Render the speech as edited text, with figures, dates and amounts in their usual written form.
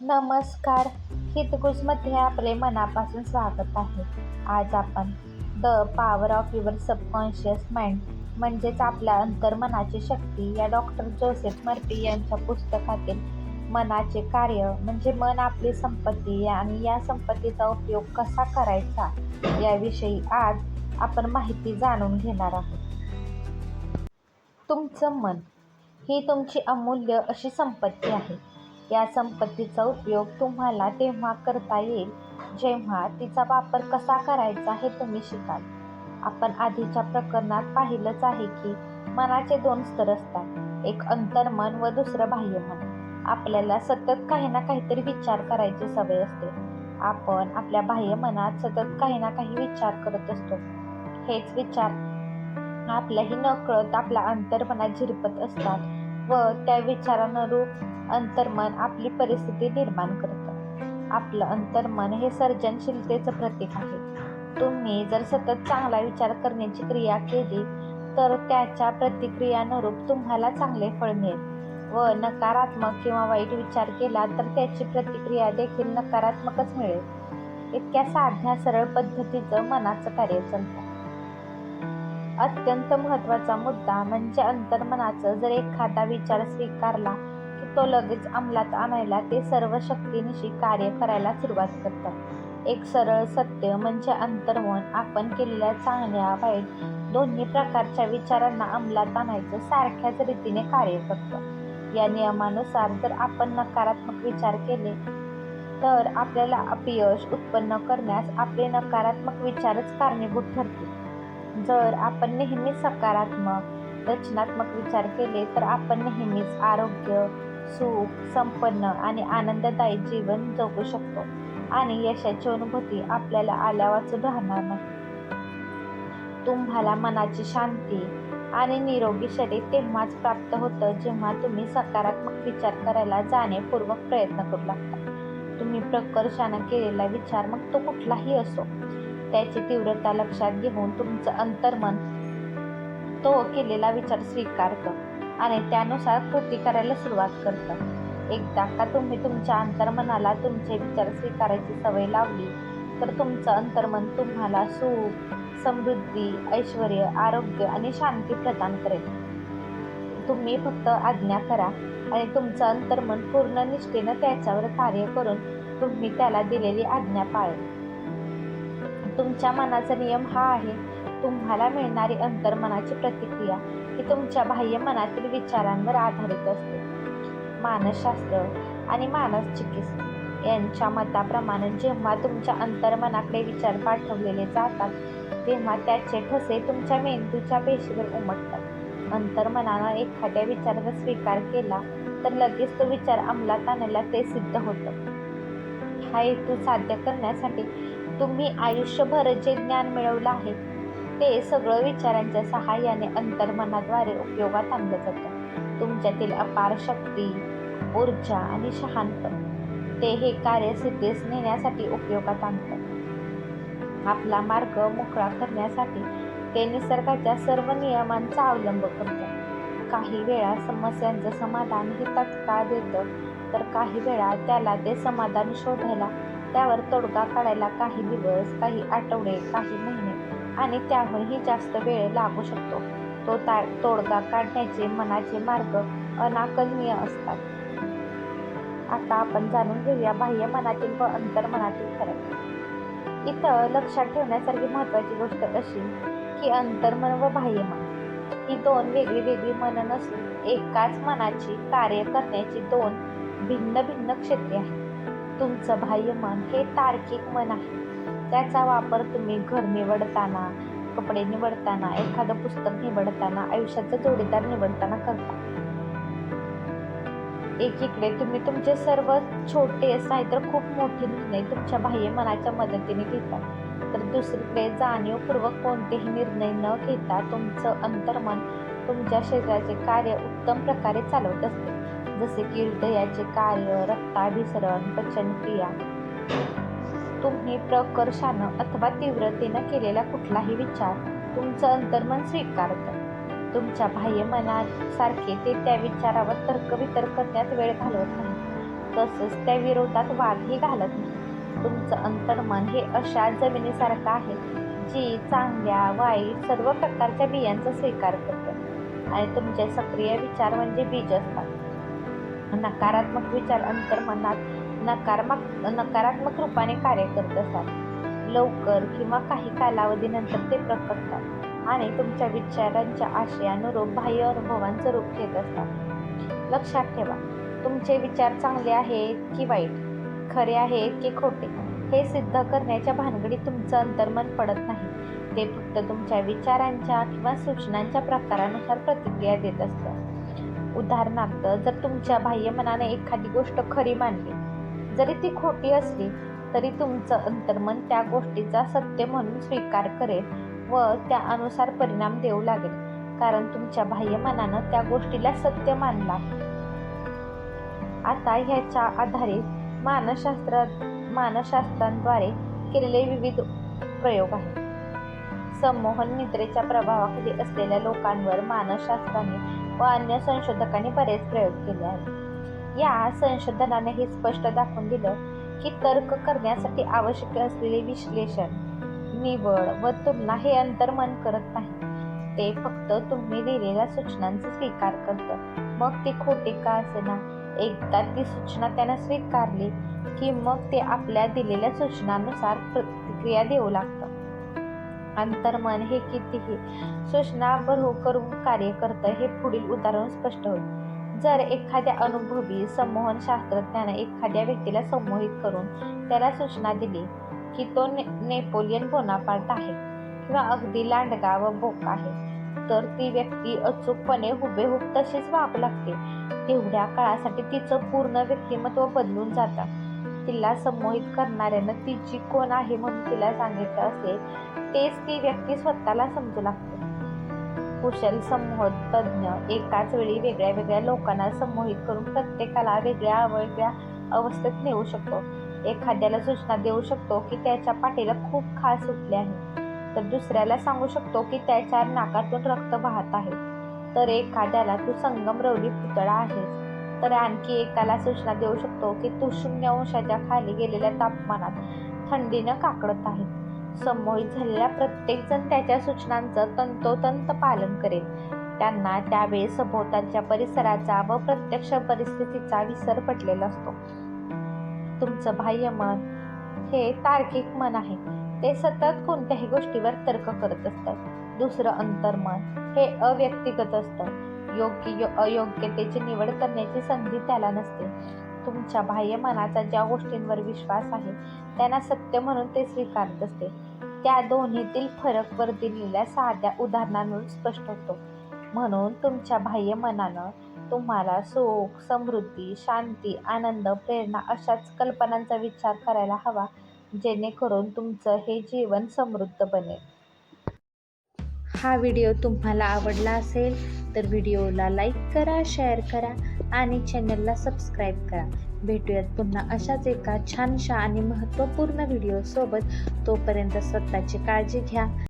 नमस्कार. हितगुजमध्ये आपले मनापासून स्वागत आहे. आज आपण the power of your subconscious mind म्हणजेच आपल्या अंतर्मनाची शक्ती या डॉक्टर जोसेफ मर्फी यांच्या पुस्तकातील मनाचे कार्य म्हणजे मन आपली संपत्ती आणि या संपत्तीचा उपयोग कसा करायचा याविषयी आज आपण माहिती जाणून घेणार आहोत. तुमचं मन ही तुमची अमूल्य अशी संपत्ती आहे. या संपत्तीचा उपयोग तुम्हाला तेव्हा करता येईल जेव्हा तिचा वापर कसा करायचा हे तुम्ही शिकाल. आपण आधीच्या प्रकरणात पाहिलंच आहे की मनाचे दोन स्तर असतात, एक अंतर्मन व दुसरं बाह्यमन. आपल्याला सतत काही ना काहीतरी विचार करायची सवय असते. आपण आपल्या बाह्यमनात सतत काही ना काही विचार करत असतो. हेच विचार आपल्याही नकळत आपल्या अंतर्मनात झिरपत असतात व त्या विचारानुरूप अंतर्मन आपली परिस्थिती निर्माण करतं. आपलं अंतर्मन हे सर्जनशीलतेचं प्रतीक आहे. तुम्ही जर सतत चांगला विचार करण्याची क्रिया केली तर त्याच्या प्रतिक्रियानुरूप तुम्हाला चांगले फळ मिळेल व नकारात्मक किंवा वाईट विचार केला तर त्याची प्रतिक्रिया देखील नकारात्मकच मिळेल. इतक्या साध्या सरळ पद्धतीचं मनाचं कार्य चालतं. अत्यंत महत्त्वाचा मुद्दा म्हणजे अंतर्मनाचं जर एखादा विचार स्वीकारला की तो लगेच अंमलात आणायला ते सर्व शक्तीनिशी कार्य करायला सुरुवात करतं. एक सरळ सत्य म्हणजे अंतर्मन आपण केलेल्या चांगल्या वाईट दोन्ही प्रकारच्या विचारांना अंमलात आणायचं सारख्याच रीतीने कार्य करतं. या नियमानुसार जर आपण नकारात्मक विचार केले तर आपल्याला अपयश उत्पन्न करण्यास आपले नकारात्मक विचारच कारणीभूत ठरतील. जर आपण नेहमीच सकारात्मक रचनात्मक विचार केले तर आपण नेहमीच आरोग्य, सुख, संपन्न आणि आनंददायी जीवन जगू शकतो आणि यशाची अनुभूती आपल्याला आल्यावाचून राहणार नाही. तुम्हाला मनाची शांती आणि निरोगी शरीर तेव्हाच प्राप्त होतं जेव्हा तुम्ही सकारात्मक विचार करायला जाणीवपूर्वक प्रयत्न करू लागता. तुम्ही प्रकर्षानं केलेला विचार मग तो कुठलाही असो त्याची तीव्रता लक्षात घेऊन तुमचं अंतर्मन तो केलेला विचार स्वीकारतं आणि त्यानुसार कृती करायला सुरुवात करतं. एकदा का तुम्ही तुमच्या अंतर्मनाला तुमचे विचार स्वीकारायची सवय लावली तर तुमचं अंतर्मन तुम्हाला सुख, समृद्धी, ऐश्वर, आरोग्य आणि शांती प्रदान करेल. तुम्ही फक्त आज्ञा करा आणि तुमचं अंतर्मन पूर्ण निष्ठेनं त्याच्यावर कार्य करून तुम्ही त्याला दिलेली आज्ञा पाळेल. तुमच्या मनाचा नियम हा आहे. तुम्हाला मिळणारी अंतर्मनाची प्रतिक्रिया ही तुमच्या बाह्य मनातील विचारांवर आधारित असते. मानसशास्त्र आणि मानसचिकित्सक यांच्या मताप्रमाणे जेव्हा तुमच्या अंतर्मनाकडे विचार पाठवलेले जातात तेव्हा त्याचे ठसे तुमच्या मेंदूच्या पेशीवर उमटतात. अंतर्मनानं एखाद्या विचाराचा स्वीकार केला तर लगेच तो विचार अंमलात आणायला ते सिद्ध होतं. हा हेतू साध्य करण्यासाठी तुम्ही आयुष्यभर जे ज्ञान मिळवलं आहे ते सगळं विचारांच्या सहाय्याने अंतर्मनाद्वारे उपयोगात आणलं जातं. तुमच्यातील अपार शक्ती, ऊर्जा आणि शहाणपण ते हे कार्य सिद्धीस नेण्यासाठी उपयोगात आणतं. आपला मार्ग मोकळा करण्यासाठी ते निसर्गाच्या सर्व नियमांचा अवलंब करतं. काही वेळा समस्यांचं समाधान हे तत्काळ देतं तर काही वेळा त्याला ते समाधान शोधायला त्यावर तोडगा काढायला काही दिवस, काही आठवडे, काही महिने आणि त्याहूनही जास्त वेळ लागू शकतो. तो तोडगा काढण्याचे मनाचे मार्ग अनाकलनीय असतात. आता आपण जाणून घेऊया बाह्य मनातील व अंतर्मनातील फरक. इथं लक्षात ठेवण्यासारखी महत्त्वाची गोष्ट अशी की अंतर्मन व बाह्यमन ही दोन वेगळी वेगळी मनं नसून एकाच मनाची कार्य करण्याची दोन भिन्न भिन्न क्षेत्रे आहेत. तुमचं बाह्यमन हे तार्किक मन आहे. त्याचा वापर तुम्ही घर निवडताना, कपडे निवडताना, एखादं पुस्तक निवडताना, आयुष्याचा जोडीदार निवडताना करता. एकीकडे तुम्ही तुमचे सर्व छोटे नाहीतर खूप मोठे निर्णय तुमच्या बाह्यमनाच्या मदतीने घेता तर दुसरीकडे जाणीवपूर्वक कोणतेही निर्णय न घेता तुमचं अंतर्मन तुमच्या शरीराचे कार्य उत्तम प्रकारे चालवत असते, जसे की हृदयाचे कार्य, रक्ताभिसरण, पचनक्रिया. तुम्ही प्रकर्षानं अथवा तीव्रतेनं केलेला कुठलाही विचार तुमचं अंतर्मन स्वीकारतं. तुमच्या बाह्यमनासारखे ते त्या विचारावर तर्कवितर्क करण्यात वेळ घालवत नाही. तसंच त्या विरोधात वादही घालत नाही. तुमचं अंतर्मन हे अशा जमिनीसारखं आहे जी चांगल्या वाईट सर्व प्रकारच्या बियांचा स्वीकार करतं आणि तुमचे सक्रिय विचार म्हणजे बीज असतात. नकारात्मक विचार अंतर्मनात नकारात्मक रूपाने कार्य करत असतात. लवकर किंवा काही कालावधीनंतर ते प्रकटतात आणि तुमच्या विचारांच्या आशयानुरूप बाह्य अनुभवांचं रूप घेत असतात. लक्षात ठेवा, तुमचे विचार चांगले आहेत की वाईट, खरे आहेत की खोटे, हे सिद्ध करण्याच्या भानगडीत तुमचं अंतर्मन पडत नाही. ते फक्त तुमच्या विचारांच्या किंवा सूचनांच्या प्रकारानुसार प्रतिक्रिया देत असतं. उदाहरणार्थ, जर तुमच्या बाह्य मनाने एखादी गोष्ट खरी मानली, जरी ती खोटी असली तरी तुमचं अंतर्मन त्या गोष्टीचा सत्य म्हणून स्वीकार करेल व त्यानुसार परिणाम देऊ लागेल, कारण तुमच्या बाह्य मनानं त्या गोष्टीला सत्य मानला. आता ह्याच्या आधारे मानसशास्त्राद्वारे केलेले विविध प्रयोग आहेत. संमोहन निद्रेच्या प्रभावाखाली असलेल्या लोकांवर मानसशास्त्राने व अन्य संशोधकांनी बरेच प्रयोग केले आहेत. या संशोधनाने हे स्पष्ट दाखवून दिलं की तर्क करण्यासाठी आवश्यक असलेले विश्लेषण, निवड व तुलना हे अंतर्मन करत नाही. ते फक्त तुम्ही दिलेल्या सूचनांचा स्वीकार करतं, मग ती खोटी का असेना. एकदा ती सूचना त्यानं स्वीकारली की मग ते आपल्या दिलेल्या सूचनांनुसार प्रतिक्रिया देऊ लागतं. अंतर्मन हे कितीही सूचना करून कार्य करतं हे पुढील उदाहरण स्पष्ट होईल. जर एखाद्या अनुभवी संमोहन शास्त्रज्ञाने एखाद्या व्यक्तीला संमोहित करून त्याला सूचना दिली की तो नेपोलियन बोनापार्ट आहे किंवा अगदी लांडगा व बोका आहे, तर ती व्यक्ती अचूकपणे हुबेहूब तशीच वागू लागते. तेवढ्या काळासाठी तिचं पूर्ण व्यक्तिमत्व बदलून जातं. तिला संमोहित करणाऱ्यानं तिची कोण आहे म्हणून तिला सांगितलं असेल तेच ती व्यक्ती स्वतःला समजू लागते. कुशल संमोहन तज्ज्ञ एकाच वेळी वेगळ्या वेगळ्या लोकांना संमोहित करून प्रत्येकाला वेगळ्या अवस्थेत नेऊ शकतो. एखाद्याला सूचना देऊ शकतो की त्याच्या पाठीला खूप खाज सुटली आहे, तर दुसऱ्याला सांगू शकतो की त्याच्या नाकातून रक्त वाहत आहे. तर एखाद्याला तू संगमरवरी पुतळा आहेस, तर आणखी एकाला सूचना देऊ शकतो की तू 0 अंशाच्या खाली गेलेल्या तापमानात थंडीनं काकडत आहे. संमोहित झालेला प्रत्येक जण त्याच्या सूचनांचं तंतोतंत पालन करेल. त्यांना त्यावेळी सभोवतालच्या परिसराचा व प्रत्यक्ष परिस्थितीचा विसर पडलेला असतो. तुमचं बाह्य मन हे तार्किक मन आहे. ते सतत कोणत्याही गोष्टीवर तर्क करत असतं. दुसरं अंतर्मन हे अव्यक्तिगत असतं. योग्य अयोग्यतेची निवड करण्याची संधी त्याला नसते. तुमच्या बाह्य मनाचा ज्या गोष्टींवर विश्वास आहे त्यांना सत्य म्हणून ते स्वीकारत असते. त्या दोन्हीतील फरक वर दिलेल्या साध्या उदाहरणांवरून स्पष्ट होतो. म्हणून तुमच्या बाह्य मनानं तुम्हाला सुख, समृद्धी, शांती, आनंद, प्रेरणा अशाच कल्पनांचा विचार करायला हवा, जेणेकरून तुमचं हे जीवन समृद्ध बनेल. हा व्हिडिओ तुम्हाला आवडला असेल तर व्हिडिओला लाईक करा, शेअर करा आणि चॅनलला सबस्क्राईब करा. भेटूयात पुन्हा अशाच एका छानशा आणि महत्त्वपूर्ण व्हिडिओसोबत. तोपर्यंत स्वतःची काळजी घ्या.